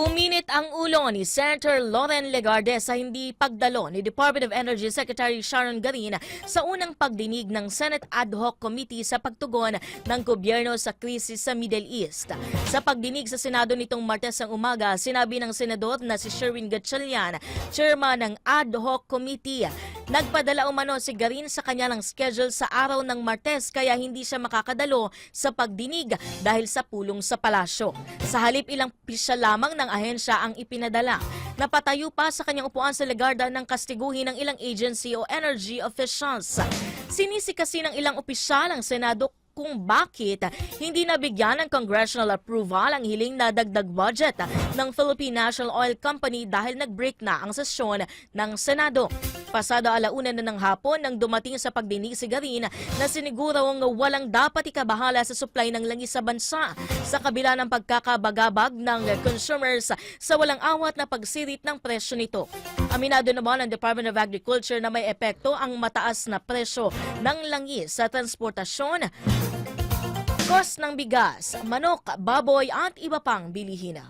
Uminit ang ulo ni Senator Loren Legarde sa hindi pagdalo ni Department of Energy Secretary Sharon Garin sa unang pagdinig ng Senate Ad Hoc Committee sa pagtugon ng gobyerno sa krisis sa Middle East. Sa pagdinig sa Senado nitong Martes ng umaga, sinabi ng Senador na si Sherwin Gatchalian, chairman ng Ad Hoc Committee, nagpadala umano si Garin sa kanyang schedule sa araw ng Martes kaya hindi siya makakadalo sa pagdinig dahil sa pulong sa palasyo. Sa halip ilang pisya lamang ng ahensya ang ipinadala. Napatayo pa sa kanyang upuan sa Legarda ng kastiguhin ng ilang agency o energy officials. Sinisi kasi ng ilang opisyal ang Senado kung bakit hindi nabigyan ng congressional approval ang hiling na dagdag budget ng Philippine National Oil Company dahil nag-break na ang sesyon ng Senado. Pasado 1:00 na ng hapon nang dumating sa pagdinig si Garin na sinigurawang walang dapat ikabahala sa supply ng langis sa bansa sa kabila ng pagkakabagabag ng consumers sa walang awat na pagsirit ng presyo nito. Aminado naman ang Department of Agriculture na may epekto ang mataas na presyo ng langis sa transportasyon, cost ng bigas, manok, baboy at iba pang bilihin.